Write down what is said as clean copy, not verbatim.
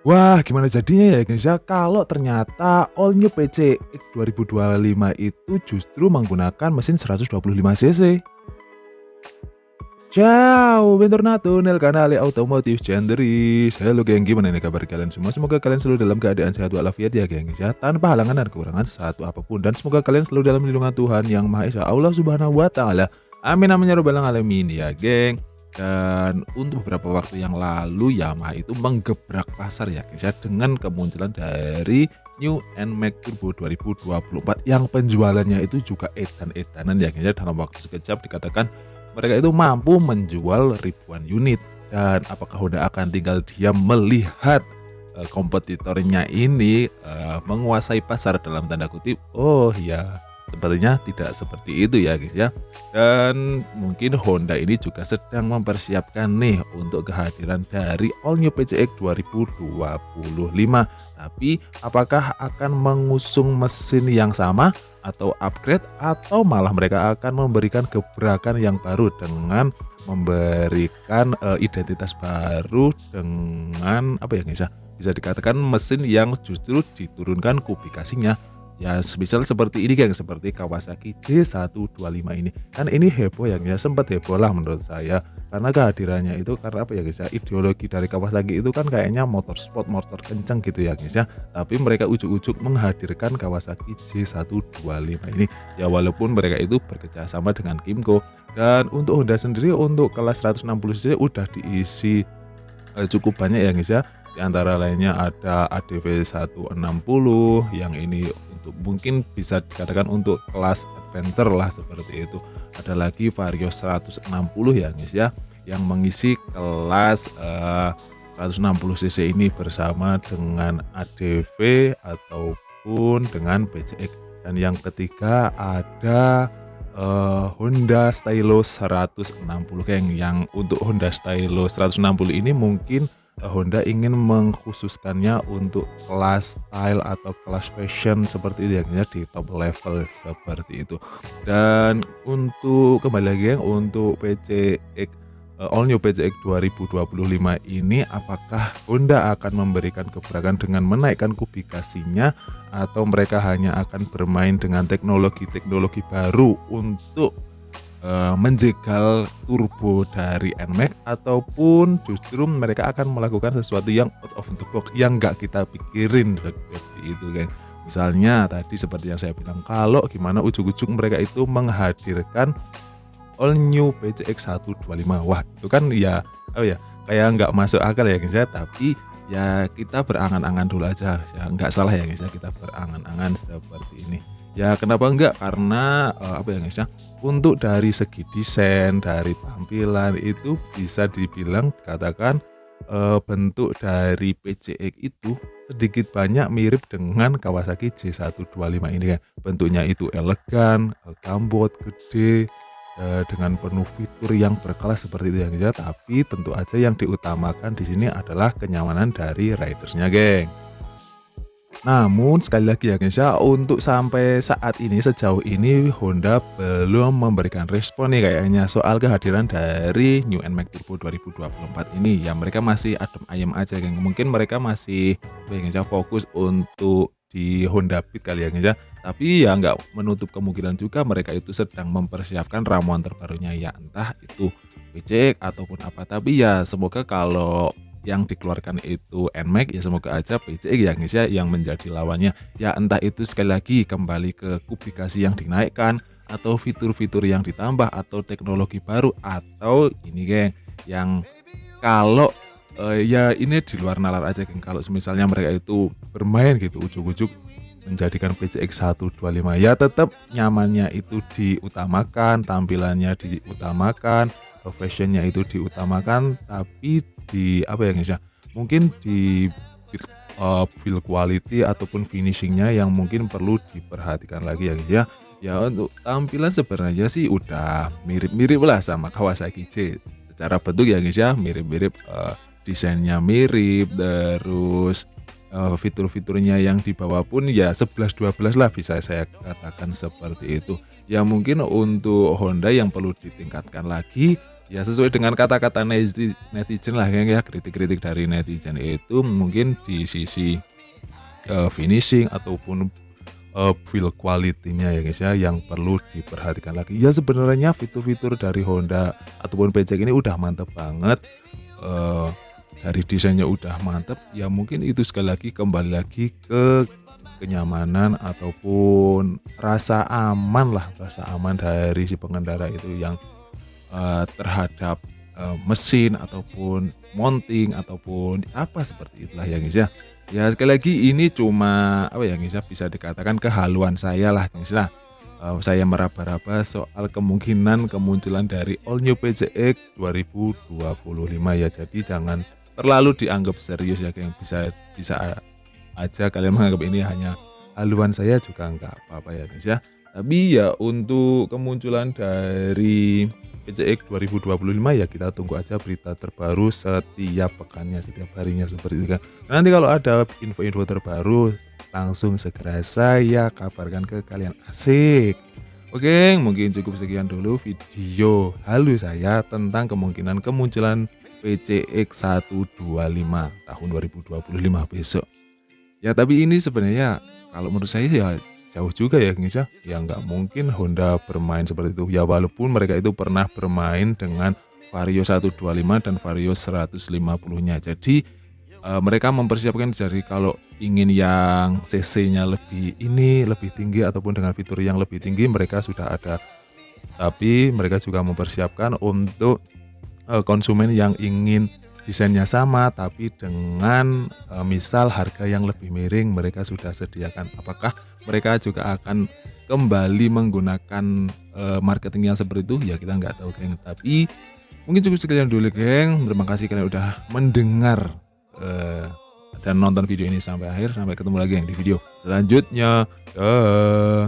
Wah, gimana jadinya ya guys ya, kalau ternyata all new PCX 2025 itu justru menggunakan mesin 125 cc. Ciao, bentornato nel canale Automotive Genderis. Halo geng, gimana nih kabar kalian semua? Semoga kalian selalu dalam keadaan sehat walafiat ya geng ya, tanpa halangan dan kekurangan satu apapun. Dan semoga kalian selalu dalam lindungan Tuhan Yang Maha Esa, Allah Subhanahu wa Ta'ala. Amin amin ya robbal alamin ya geng. Dan untuk beberapa waktu yang lalu Yamaha itu menggebrak pasar ya guys ya, dengan kemunculan dari New NMAX Turbo 2024 yang penjualannya itu juga edan-edanan ya guys ya. Dalam waktu sekejap dikatakan mereka itu mampu menjual ribuan unit. Dan apakah Honda akan tinggal diam melihat kompetitornya ini menguasai pasar dalam tanda kutip? Oh ya, sepertinya tidak seperti itu ya guys ya. Dan mungkin Honda ini juga sedang mempersiapkan nih untuk kehadiran dari all new PCX 2025. Tapi apakah akan mengusung mesin yang sama atau upgrade, atau malah mereka akan memberikan gebrakan yang baru dengan memberikan identitas baru dengan apa ya guys ya, bisa dikatakan mesin yang justru diturunkan kubikasinya. Ya semisal seperti ini geng, seperti Kawasaki J125 ini. Kan ini heboh ya, sempat heboh lah menurut saya. Karena kehadirannya itu karena apa ya guys ya, ideologi dari Kawasaki itu kan kayaknya motor sport, motor kenceng gitu ya guys ya. Tapi mereka ujuk-ujuk menghadirkan Kawasaki J125 ini. Ya walaupun mereka itu bekerja sama dengan Kymco. Dan untuk Honda sendiri untuk kelas 160cc udah diisi cukup banyak ya guys ya. Di antara lainnya ada ADV 160 yang ini untuk mungkin bisa dikatakan untuk kelas adventure lah seperti itu. Ada lagi Vario 160 ya guys ya, yang mengisi kelas 160cc ini bersama dengan ADV ataupun dengan PCX. Dan yang ketiga ada Honda Stylo 160 geng. Yang untuk Honda Stylo 160 ini mungkin Honda ingin mengkhususkannya untuk kelas style atau kelas fashion seperti itu ya, di top level seperti itu. Dan untuk kembali lagi ya, untuk PCX all new PCX 2025 ini, apakah Honda akan memberikan gebrakan dengan menaikkan kubikasinya, atau mereka hanya akan bermain dengan teknologi-teknologi baru untuk menjegal turbo dari NMAX, ataupun justru mereka akan melakukan sesuatu yang out of the box yang nggak kita pikirin seperti itu geng. Misalnya tadi seperti yang saya bilang, kalau gimana ujuk-ujuk mereka itu menghadirkan all new PCX 125. Wah itu kan ya, oh ya, kayak nggak masuk akal ya guys ya. Tapi ya kita berangan-angan dulu aja ya, nggak salah ya guys ya, kita berangan-angan seperti ini. Ya kenapa enggak, karena apa ya guys ya, untuk dari segi desain, dari tampilan itu bisa dibilang katakan bentuk dari PCX itu sedikit banyak mirip dengan Kawasaki J125 ini kan. Bentuknya itu elegan, gambot, gede, dengan penuh fitur yang berkelas seperti itu ya guys ya. Tapi tentu aja yang diutamakan di sini adalah kenyamanan dari ridersnya geng. Namun sekali lagi ya guys ya, untuk sampai saat ini, sejauh ini Honda belum memberikan respon nih kayaknya soal kehadiran dari New NMAX Turbo 2024 ini. Ya mereka masih adem ayem aja geng. Mungkin mereka masih fokus untuk di Honda Beat kali ya guys ya. Tapi ya nggak menutup kemungkinan juga mereka itu sedang mempersiapkan ramuan terbarunya, ya entah itu PCX ataupun apa. Tapi ya semoga kalau yang dikeluarkan itu NMAX, ya semoga aja PCX ya guys ya yang menjadi lawannya. Ya entah itu sekali lagi kembali ke kubikasi yang dinaikkan, atau fitur-fitur yang ditambah, atau teknologi baru, atau ini geng yang kalau ya ini di luar nalar aja geng. Kalau misalnya mereka itu bermain gitu ujuk-ujuk menjadikan PCX 125, ya tetap nyamannya itu diutamakan, tampilannya diutamakan, fashionnya itu diutamakan. Tapi di apa ya guys ya, mungkin di build quality ataupun finishingnya yang mungkin perlu diperhatikan lagi ya guys ya. Ya untuk tampilan sebenarnya sih udah mirip-mirip lah sama Kawasaki J secara bentuk ya guys ya, mirip-mirip, desainnya mirip, terus fitur-fiturnya yang dibawa pun ya 11-12 lah bisa saya katakan seperti itu. Ya mungkin untuk Honda yang perlu ditingkatkan lagi, Ya sesuai dengan kata-kata netizen lah geng ya, kritik-kritik dari netizen itu mungkin di sisi, finishing ataupun, build quality-nya ya guys ya, yang perlu diperhatikan lagi. Ya sebenarnya fitur-fitur dari Honda ataupun PCX ini udah mantep banget, eee, dari desainnya udah mantep, ya mungkin itu sekali lagi kembali lagi ke kenyamanan ataupun rasa aman dari si pengendara itu yang, terhadap, mesin ataupun mounting ataupun apa seperti itulah ya guys ya. Ya sekali lagi ini cuma apa ya guys ya, bisa dikatakan kehaluan saya lah guys lah. Saya meraba-raba soal kemungkinan kemunculan dari All New PCX 2025 ya. Jadi jangan terlalu dianggap serius ya geng, bisa bisa aja kalian menganggap ini hanya haluan saya juga nggak apa-apa ya guys ya. Tapi ya untuk kemunculan dari PCX 2025 ya kita tunggu aja berita terbaru setiap pekannya, setiap harinya seperti itu kan. Nanti kalau ada info-info terbaru langsung segera saya kabarkan ke kalian. Asik. Oke, mungkin cukup sekian dulu video halu saya tentang kemungkinan kemunculan PCX 125 tahun 2025 besok. Ya tapi ini sebenarnya kalau menurut saya ya jauh juga ya guys ya. Ya nggak mungkin Honda bermain seperti itu. Ya walaupun mereka itu pernah bermain dengan Vario 125 dan Vario 150-nya. Jadi mereka mempersiapkan dari kalau ingin yang cc-nya lebih tinggi ataupun dengan fitur yang lebih tinggi mereka sudah ada. Tapi mereka juga mempersiapkan untuk konsumen yang ingin desainnya sama tapi dengan misal harga yang lebih miring mereka sudah sediakan. Apakah mereka juga akan kembali menggunakan marketing yang seperti itu? Ya kita nggak tahu geng. Tapi mungkin cukup sekian dulu geng. Terima kasih kalian udah mendengar dan nonton video ini sampai akhir. Sampai ketemu lagi yang di video selanjutnya. Dah.